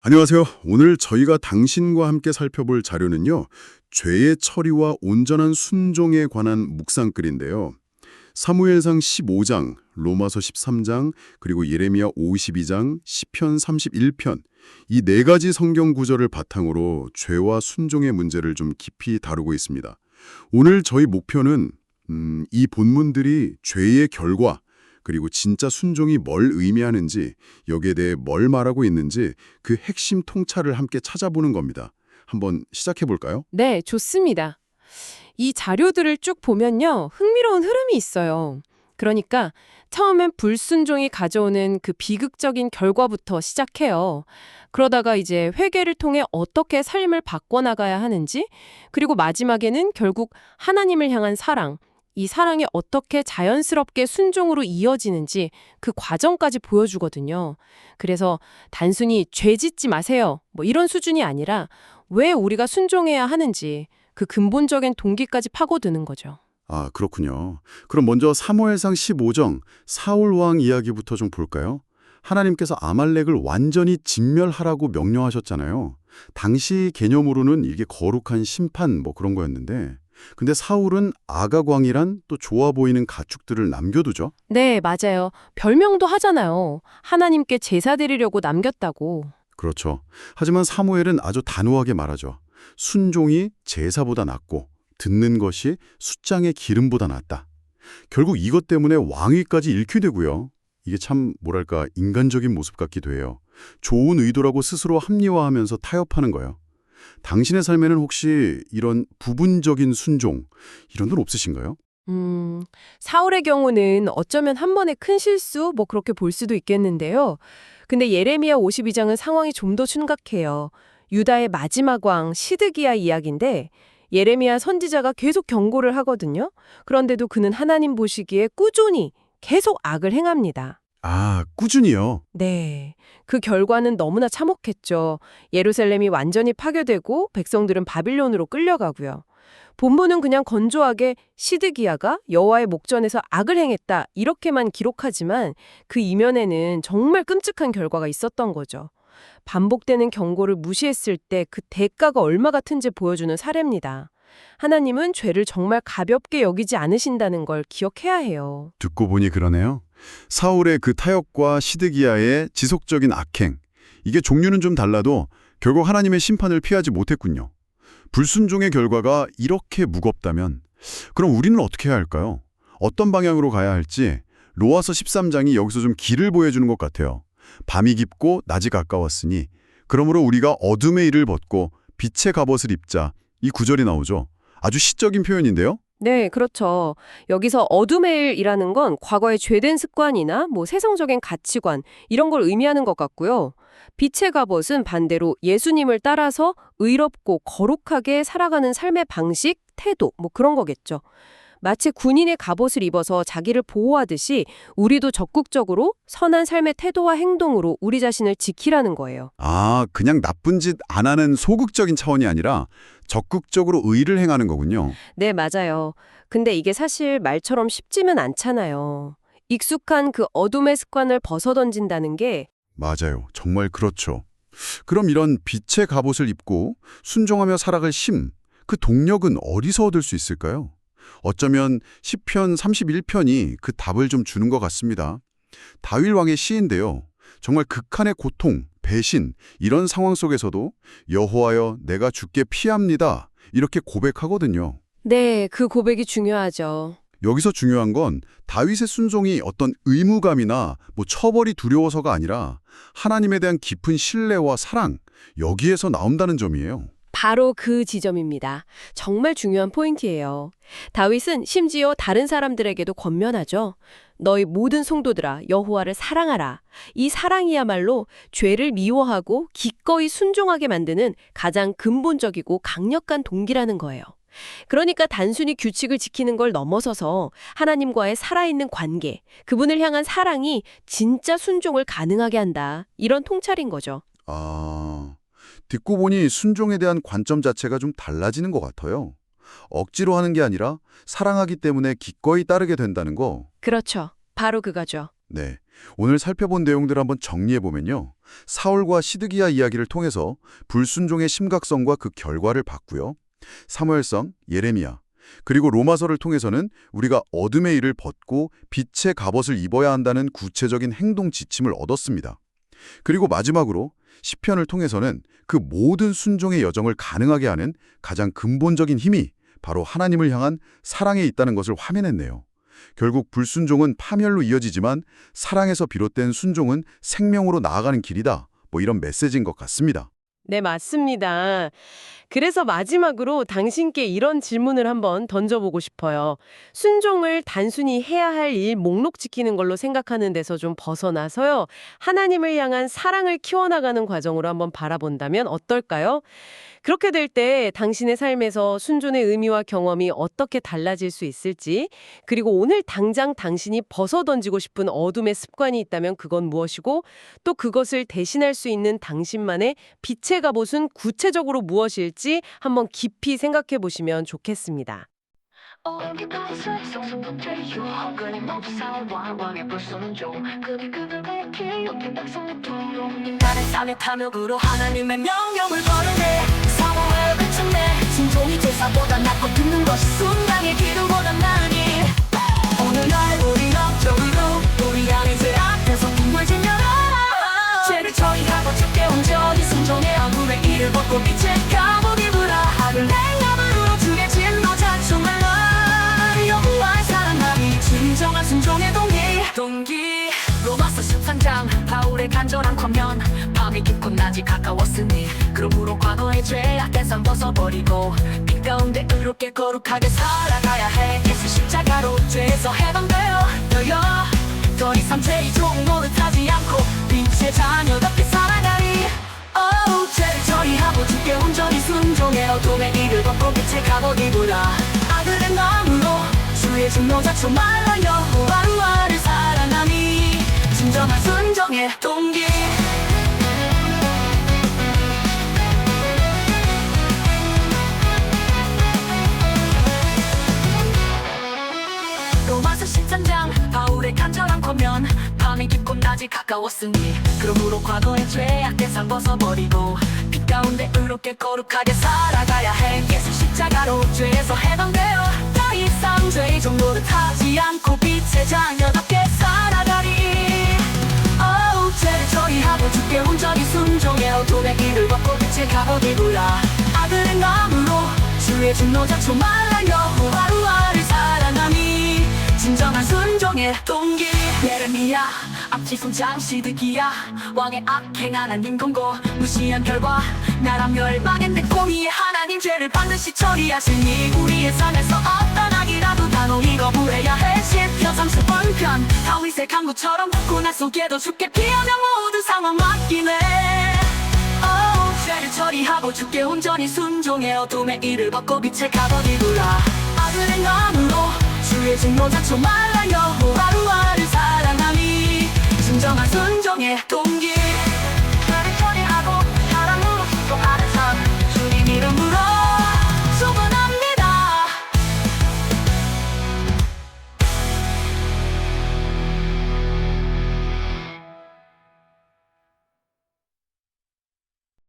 안녕하세요. 오늘 저희가 당신과 함께 살펴볼 자료는요. 죄의 처리와 온전한 순종에 관한 묵상글인데요. 사무엘상 15장, 로마서 13장, 그리고 예레미야 52장, 시편 31편 이 네 가지 성경 구절을 바탕으로 죄와 순종의 문제를 좀 깊이 다루고 있습니다. 오늘 저희 목표는 이 본문들이 죄의 결과 그리고 진짜 순종이 뭘 의미하는지, 여기에 대해 뭘 말하고 있는지 그 핵심 통찰을 함께 찾아보는 겁니다. 한번 시작해 볼까요? 네, 좋습니다. 이 자료들을 쭉 보면요, 흥미로운 흐름이 있어요. 그러니까 처음엔 불순종이 가져오는 그 비극적인 결과부터 시작해요. 그러다가 이제 회개를 통해 어떻게 삶을 바꿔나가야 하는지, 그리고 마지막에는 결국 하나님을 향한 사랑, 이 사랑이 어떻게 자연스럽게 순종으로 이어지는지 그 과정까지 보여주거든요. 그래서 단순히 죄 짓지 마세요, 뭐 이런 수준이 아니라 왜 우리가 순종해야 하는지 그 근본적인 동기까지 파고드는 거죠. 아, 그렇군요. 그럼 먼저 사무엘상 15장 사울 왕 이야기부터 좀 볼까요? 하나님께서 아말렉을 완전히 진멸하라고 명령하셨잖아요. 당시 개념으로는 이게 거룩한 심판 뭐 그런 거였는데, 근데 사울은 아가광이란 또 좋아 보이는 가축들을 남겨두죠. 네, 맞아요. 별명도 하잖아요. 하나님께 제사 드리려고 남겼다고. 그렇죠. 하지만 사무엘은 아주 단호하게 말하죠. 순종이 제사보다 낫고 듣는 것이 숫장의 기름보다 낫다. 결국 이것 때문에 왕위까지 잃게 되고요. 이게 참 뭐랄까 인간적인 모습 같기도 해요. 좋은 의도라고 스스로 합리화하면서 타협하는 거예요. 당신의 삶에는 혹시 이런 부분적인 순종 이런 건 없으신가요? 사울의 경우는 어쩌면 한 번의 큰 실수, 뭐 그렇게 볼 수도 있겠는데요. 근데 예레미야 52장은 상황이 좀 더 심각해요. 유다의 마지막 왕 시드기야 이야기인데 예레미야 선지자가 계속 경고를 하거든요. 그런데도 그는 하나님 보시기에 꾸준히 계속 악을 행합니다. 아, 꾸준히요. 네. 그 결과는 너무나 참혹했죠. 예루살렘이 완전히 파괴되고 백성들은 바빌론으로 끌려가고요. 본문은 그냥 건조하게 시드기야가 여호와의 목전에서 악을 행했다 이렇게만 기록하지만 그 이면에는 정말 끔찍한 결과가 있었던 거죠. 반복되는 경고를 무시했을 때 그 대가가 얼마 같은지 보여주는 사례입니다. 하나님은 죄를 정말 가볍게 여기지 않으신다는 걸 기억해야 해요. 듣고 보니 그러네요. 사울의 그 타협과 시드기야의 지속적인 악행, 이게 종류는 좀 달라도 결국 하나님의 심판을 피하지 못했군요. 불순종의 결과가 이렇게 무겁다면 그럼 우리는 어떻게 해야 할까요? 어떤 방향으로 가야 할지 로아서 13장이 여기서 좀 길을 보여주는 것 같아요. 밤이 깊고 낮이 가까웠으니 그러므로 우리가 어둠의 일을 벗고 빛의 갑옷을 입자. 이 구절이 나오죠. 아주 시적인 표현인데요. 네, 그렇죠. 여기서 어둠의 일이라는 건 과거의 죄된 습관이나 뭐 세상적인 가치관 이런 걸 의미하는 것 같고요. 빛의 갑옷은 반대로 예수님을 따라서 의롭고 거룩하게 살아가는 삶의 방식, 태도 뭐 그런 거겠죠. 마치 군인의 갑옷을 입어서 자기를 보호하듯이 우리도 적극적으로 선한 삶의 태도와 행동으로 우리 자신을 지키라는 거예요. 아, 그냥 나쁜 짓 안 하는 소극적인 차원이 아니라 적극적으로 의를 행하는 거군요. 네, 맞아요. 근데 이게 사실 말처럼 쉽지는 않잖아요. 익숙한 그 어둠의 습관을 벗어던진다는 게 맞아요. 정말 그렇죠. 그럼 이런 빛의 갑옷을 입고 순종하며 살아갈 그 동력은 어디서 얻을 수 있을까요? 어쩌면 시편 31편이 그 답을 좀 주는 것 같습니다. 다윗 왕의 시인데요. 정말 극한의 고통, 배신 이런 상황 속에서도 여호와여 내가 주께 피합니다. 이렇게 고백하거든요. 네, 그 고백이 중요하죠. 여기서 중요한 건 다윗의 순종이 어떤 의무감이나 뭐 처벌이 두려워서가 아니라 하나님에 대한 깊은 신뢰와 사랑, 여기에서 나온다는 점이에요. 바로 그 지점입니다. 정말 중요한 포인트예요. 다윗은 심지어 다른 사람들에게도 권면하죠. 너희 모든 성도들아 여호와를 사랑하라. 이 사랑이야말로 죄를 미워하고 기꺼이 순종하게 만드는 가장 근본적이고 강력한 동기라는 거예요. 그러니까 단순히 규칙을 지키는 걸 넘어서서 하나님과의 살아있는 관계, 그분을 향한 사랑이 진짜 순종을 가능하게 한다. 이런 통찰인 거죠. 아, 듣고 보니 순종에 대한 관점 자체가 좀 달라지는 것 같아요. 억지로 하는 게 아니라 사랑하기 때문에 기꺼이 따르게 된다는 거. 그렇죠. 바로 그거죠. 네, 오늘 살펴본 내용들 한번 정리해보면요. 사울과 시드기야 이야기를 통해서 불순종의 심각성과 그 결과를 봤고요. 사무엘상, 예레미야, 그리고 로마서를 통해서는 우리가 어둠의 일을 벗고 빛의 갑옷을 입어야 한다는 구체적인 행동 지침을 얻었습니다. 그리고 마지막으로 시편을 통해서는 그 모든 순종의 여정을 가능하게 하는 가장 근본적인 힘이 바로 하나님을 향한 사랑에 있다는 것을 화면했네요. 결국 불순종은 파멸로 이어지지만 사랑에서 비롯된 순종은 생명으로 나아가는 길이다. 이런 메시지인 것 같습니다. 네, 맞습니다. 그래서 마지막으로 당신께 이런 질문을 한번 던져보고 싶어요. 순종을 단순히 해야 할 일 목록 지키는 걸로 생각하는 데서 좀 벗어나서요. 하나님을 향한 사랑을 키워나가는 과정으로 한번 바라본다면 어떨까요? 그렇게 될 때 당신의 삶에서 순종의 의미와 경험이 어떻게 달라질 수 있을지, 그리고 오늘 당장 당신이 벗어던지고 싶은 어둠의 습관이 있다면 그건 무엇이고, 또 그것을 대신할 수 있는 당신만의 빛의 갑옷은 구체적으로 무엇일지 한번 깊이 생각해 보시면 좋겠습니다. 나는 삶의 탐욕으로 하나님의 명령을 거르네. 사모를 외쳤네. 순종이 제사보다 낫고 듣는 것이 순간의 기도보다 나으니 오늘날 우린 업적으로 우리 안에 죄 앞에서 궁궐지면아 죄를 처리하고 주께 온전히 순종해 얼굴에 이를 벗고 빛의 갑옷 입으라. 하늘 냉함으로 주의 진노 자충하라. 여호와의 사랑함이 진정한 순종의 동기. 로마서 13장 바울의 간절한 권면. 밤이 깊고 낮이 가까웠으니 그러므로 과거의 죄악 대상 벗어버리고 빛 가운데 의롭게 거룩하게 살아가야 해. 예수 십자가로 죄에서 해방되어 더 이상 죄의 종 노릇하지 않고 빛의 자녀답게 살아가리. 죄를 처리하고 주께 온전히 순종해 어둠의 일을 벗고 빛의 갑옷 입으라. 아들의 마음으로 주의 진노 자초 말라. 여호와를 사랑하니 진정한 순종의 동기. 로마서 13장 바울의 간절한 권면. 밤이 깊고 낮이 가까웠으니 그러므로 과거의 죄악 대상 벗어버리고 빛 가운데 의롭게 거룩하게 살아가야 해. 예수 십자가로 죄에서 해방되어 더 이상 죄의 종 노릇하지 않고 빛의 자녀답게 살아가리. 죄를 처리하고 주께 온전히 순종해 어둠의 길을 벗고 빛의 갑옷 입으라. 아들의 마음으로 주의 진노 자초 말라. 여호와를 사랑하니 진정한 순종의 동기. 예레미야 앞지 손장 시드기야 왕의 악행 하나님 공고 무시한 결과 나라 멸망했네. 공의의 하나님 죄를 반드시 처리하시니 우리의 삶에서 어떤 악이라도 단호히 거부해야 해. 시편 30편 다윗의 강구처럼 고난 속에도 주께 피하며 모든 상황 맡기네. 죄를 처리하고 주께 온전히 순종해 어둠의 일을 벗고 빛의 갑옷 입으라. 아들의 마음으로 주의 진노 자초 말라. 여호와를 사랑하니 진정한 순종의 동기.